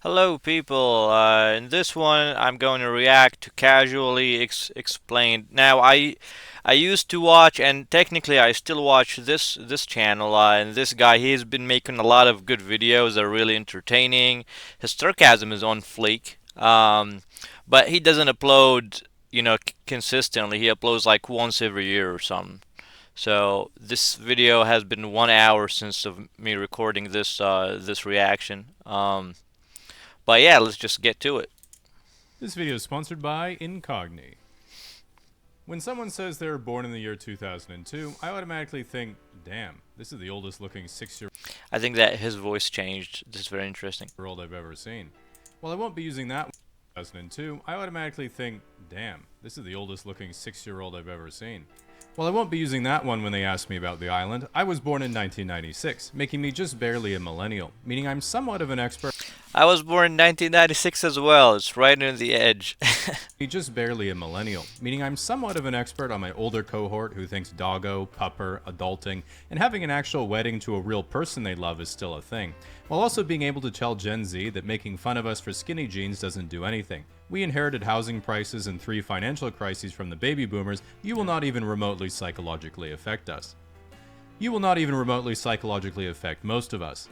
Hello, people. In this one, I'm going to react to casually explained. Now, I used to watch, and technically, I still watch this channel. And this guy, he's been making a lot of good videos that are really entertaining. His sarcasm is on fleek. But he doesn't upload, consistently. He uploads like once every year or something. So this video has been 1 hour since of me recording this reaction. But yeah, let's just get to it. This video is sponsored by Incogni. When someone says they were born in the year 2002, I automatically think, damn, this is the oldest looking 6-year-old I think that his voice changed. This is very interesting. I've ever seen. While I won't be using that 2002, I automatically think, damn, this is the oldest looking 6-year-old I've ever seen. While I won't be using that one when they ask me about the island, I was born in 1996, making me just barely a millennial, meaning I'm somewhat of an expert. I was born in 1996 as well. It's right near the edge. Just barely a millennial, meaning I'm somewhat of an expert on my older cohort who thinks doggo, pupper, adulting, and having an actual wedding to a real person they love is still a thing, while also being able to tell Gen Z that making fun of us for skinny jeans doesn't do anything. We inherited housing prices and 3 financial crises from the baby boomers. You will not even remotely psychologically affect us. You will not even remotely psychologically affect most of us.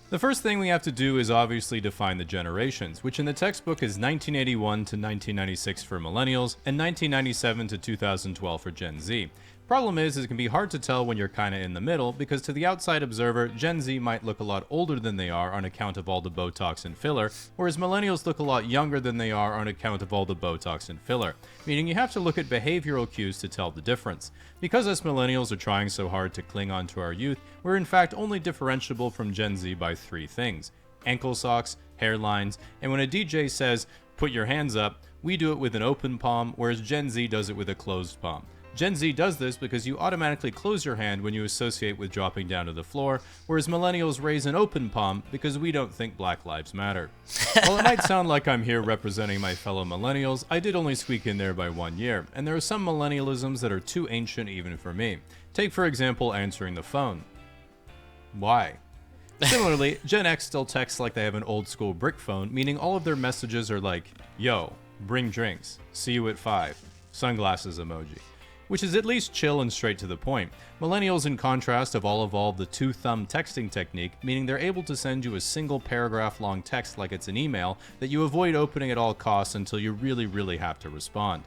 The first thing we have to do is obviously define the generations, which in the textbook is 1981 to 1996 for millennials and 1997 to 2012 for Gen Z. Problem is it can be hard to tell when you're kinda in the middle because to the outside observer, Gen Z might look a lot older than they are on account of all the Botox and filler, whereas millennials look a lot younger than they are on account of all the Botox and filler, meaning you have to look at behavioral cues to tell the difference. Because us millennials are trying so hard to cling on to our youth, we're in fact only differentiable from Gen Z by 3 things: ankle socks, hairlines, and when a DJ says, "Put your hands up," we do it with an open palm, whereas Gen Z does it with a closed palm. Gen Z does this because you automatically close your hand when you associate with dropping down to the floor, whereas millennials raise an open palm because we don't think Black Lives Matter. While it might sound like I'm here representing my fellow millennials, I did only squeak in there by 1 year, and there are some millennialisms that are too ancient even for me. Take for example answering the phone. Why? Similarly, Gen X still texts like they have an old school brick phone, meaning all of their messages are like, yo, bring drinks, see you at 5, sunglasses emoji, which is at least chill and straight to the point. Millennials, in contrast, have all evolved the 2-thumb texting technique, meaning they're able to send you a single paragraph-long text like it's an email that you avoid opening at all costs until you really have to respond.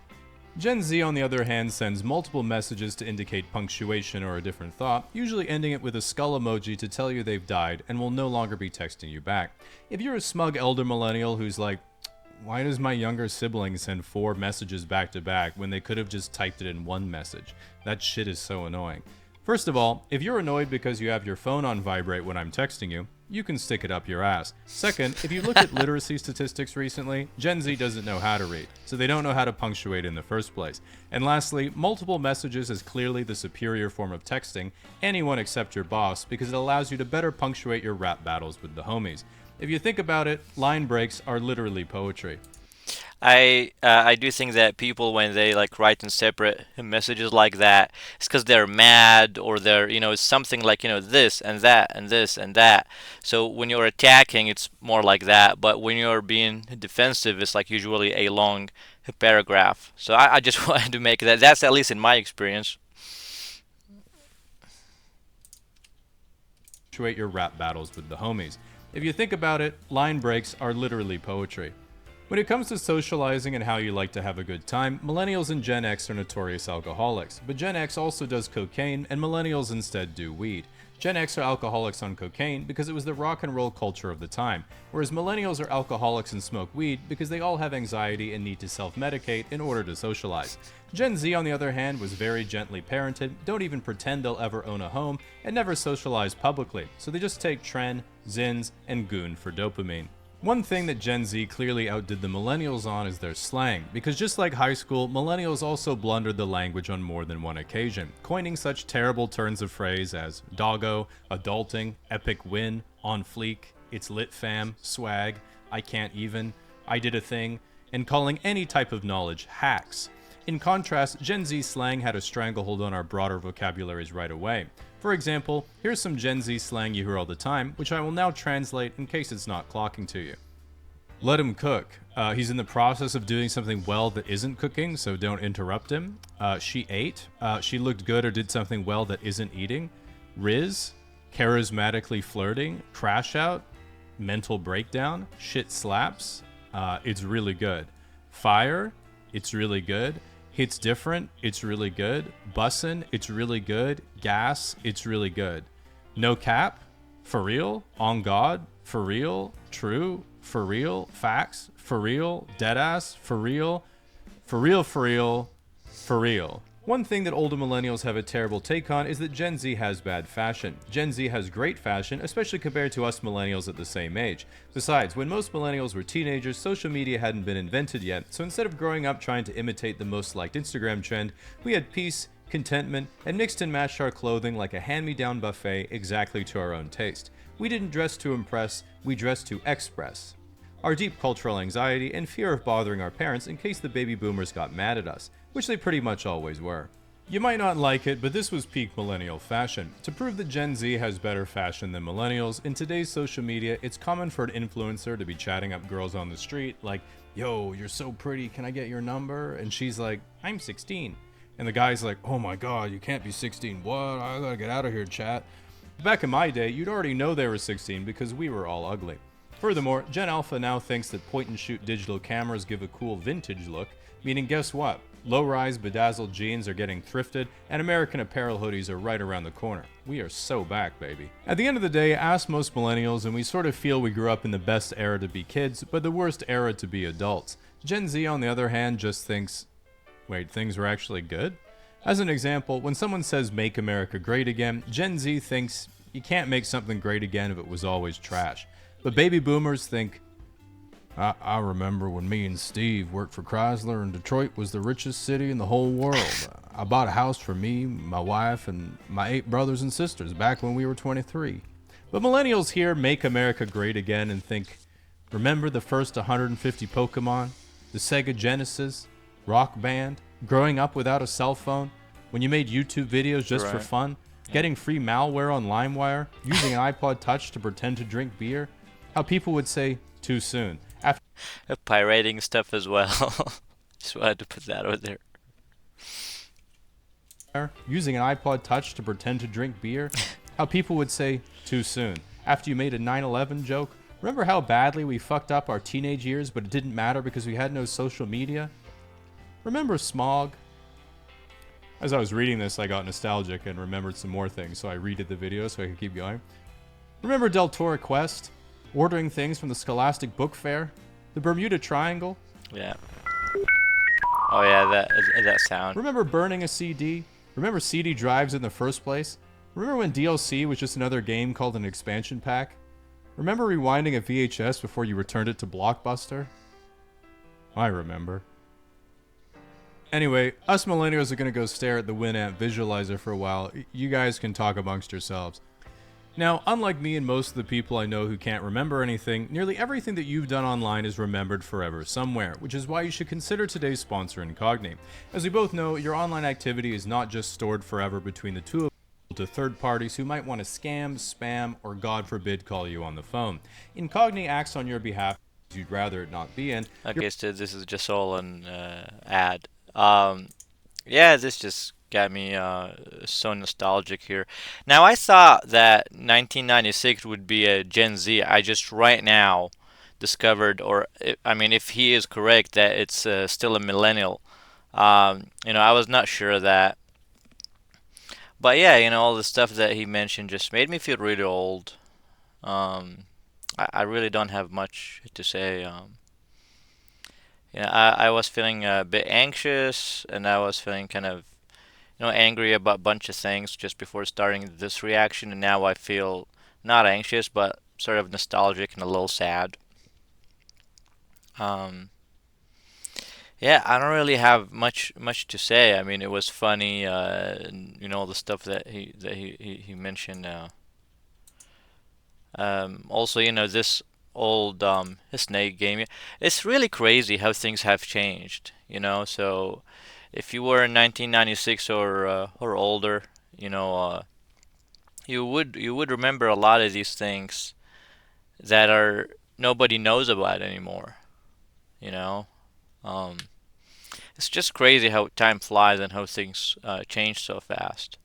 Gen Z, on the other hand, sends multiple messages to indicate punctuation or a different thought, usually ending it with a skull emoji to tell you they've died and will no longer be texting you back. If you're a smug elder millennial who's like, why does my younger sibling send 4 messages back to back when they could have just typed it in 1 message? That shit is so annoying. First of all, if you're annoyed because you have your phone on vibrate when I'm texting you, you can stick it up your ass. Second, if you look at literacy statistics recently, Gen Z doesn't know how to read, so they don't know how to punctuate in the first place. And lastly, multiple messages is clearly the superior form of texting, anyone except your boss, because it allows you to better punctuate your rap battles with the homies. If you think about it, line breaks are literally poetry. I do think that people when they like write in separate messages like that, it's because they're mad or they're it's something like this and that and this and that. So when you're attacking, it's more like that. But when you're being defensive, it's like usually a long paragraph. So I just wanted to make that. That's at least in my experience. Punctuate your rap battles with the homies. If you think about it, line breaks are literally poetry. When it comes to socializing and how you like to have a good time, millennials and Gen X are notorious alcoholics, but Gen X also does cocaine and millennials instead do weed. Gen X are alcoholics on cocaine because it was the rock and roll culture of the time, whereas millennials are alcoholics and smoke weed because they all have anxiety and need to self-medicate in order to socialize. Gen Z, on the other hand, was very gently parented, don't even pretend they'll ever own a home, and never socialize publicly, so they just take Tren, Zins, and Goon for dopamine. One thing that Gen Z clearly outdid the millennials on is their slang, because just like high school, millennials also blundered the language on more than one occasion, coining such terrible turns of phrase as doggo, adulting, epic win, on fleek, it's lit fam, swag, I can't even, I did a thing, and calling any type of knowledge hacks. In contrast, Gen Z slang had a stranglehold on our broader vocabularies right away. For example, here's some Gen Z slang you hear all the time, which I will now translate in case it's not clocking to you. Let him cook. He's in the process of doing something well that isn't cooking, so don't interrupt him. She ate. She looked good or did something well that isn't eating. Riz, charismatically flirting. Crash out, mental breakdown. Shit slaps. It's really good. Fire, it's really good. Hits different, it's really good. Bussin', it's really good. Gas, it's really good. No cap, for real, on God, for real, true, for real, facts, for real, deadass, for real, for real, for real, for real. One thing that older millennials have a terrible take on is that Gen Z has bad fashion. Gen Z has great fashion, especially compared to us millennials at the same age. Besides, when most millennials were teenagers, social media hadn't been invented yet, so instead of growing up trying to imitate the most liked Instagram trend, we had peace, contentment, and mixed and matched our clothing like a hand-me-down buffet exactly to our own taste. We didn't dress to impress, we dressed to express our deep cultural anxiety and fear of bothering our parents in case the baby boomers got mad at us, which they pretty much always were. You might not like it, but this was peak millennial fashion. To prove that Gen Z has better fashion than millennials, in today's social media, it's common for an influencer to be chatting up girls on the street like, "Yo, you're so pretty, can I get your number?" And she's like, "I'm 16." And the guy's like, "Oh my god, you can't be 16. What? I gotta get out of here, chat." Back in my day, you'd already know they were 16 because we were all ugly. Furthermore, Gen Alpha now thinks that point-and-shoot digital cameras give a cool vintage look, meaning guess what? Low-rise bedazzled jeans are getting thrifted, and American Apparel hoodies are right around the corner. We are so back, baby. At the end of the day, ask most millennials, and we sort of feel we grew up in the best era to be kids, but the worst era to be adults. Gen Z, on the other hand, just thinks, wait, things were actually good? As an example, when someone says "Make America Great Again," Gen Z thinks you can't make something great again if it was always trash. But baby boomers think, I remember when me and Steve worked for Chrysler and Detroit was the richest city in the whole world. I bought a house for me, my wife, and my 8 brothers and sisters back when we were 23. But millennials hear "Make America Great Again" and think, remember the first 150 Pokemon, the Sega Genesis, Rock Band, growing up without a cell phone, when you made YouTube videos just for fun, getting free malware on LimeWire, using an iPod Touch to pretend to drink beer? How people would say, too soon. After Pirating stuff as well. Just wanted to put that out there. using an iPod Touch to pretend to drink beer? How people would say, too soon. After you made a 9/11 joke? Remember how badly we fucked up our teenage years, but it didn't matter because we had no social media? Remember smog? As I was reading this, I got nostalgic and remembered some more things, so I redid the video so I could keep going. Remember Deltora Quest? Ordering things from the Scholastic Book Fair? The Bermuda Triangle? Yeah. Oh yeah, that sound. Remember burning a CD? Remember CD drives in the first place? Remember when DLC was just another game called an expansion pack? Remember rewinding a VHS before you returned it to Blockbuster? I remember. Anyway, us millennials are going to go stare at the Winamp visualizer for a while. You guys can talk amongst yourselves. Now, unlike me and most of the people I know who can't remember anything, nearly everything that you've done online is remembered forever somewhere, which is why you should consider today's sponsor, Incogni. As we both know, your online activity is not just stored forever between the two of you to third parties who might want to scam, spam, or God forbid call you on the phone. Incogni acts on your behalf if you'd rather it not be in. Okay, so this is just all an ad. Yeah, this just got me so nostalgic here. Now, I thought that 1996 would be a Gen Z. I just right now discovered, or I mean, if he is correct, that it's still a millennial. I was not sure of that. But yeah, all the stuff that he mentioned just made me feel really old. I really don't have much to say. I was feeling a bit anxious, and I was feeling kind of angry about a bunch of things just before starting this reaction, and now I feel not anxious, but sort of nostalgic and a little sad. Um, yeah, I don't really have much to say. I mean, it was funny, and, the stuff that he mentioned. Also, this old snake game. It's really crazy how things have changed. So if you were in 1996 or older, you would remember a lot of these things that are nobody knows about anymore. You know, um, it's just crazy how time flies and how things change so fast.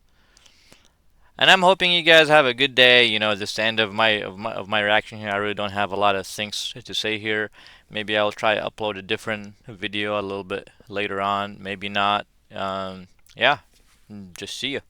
And I'm hoping you guys have a good day. This is the end of my reaction here. I really don't have a lot of things to say here. Maybe I'll try to upload a different video a little bit later on. Maybe not. Yeah, just see you.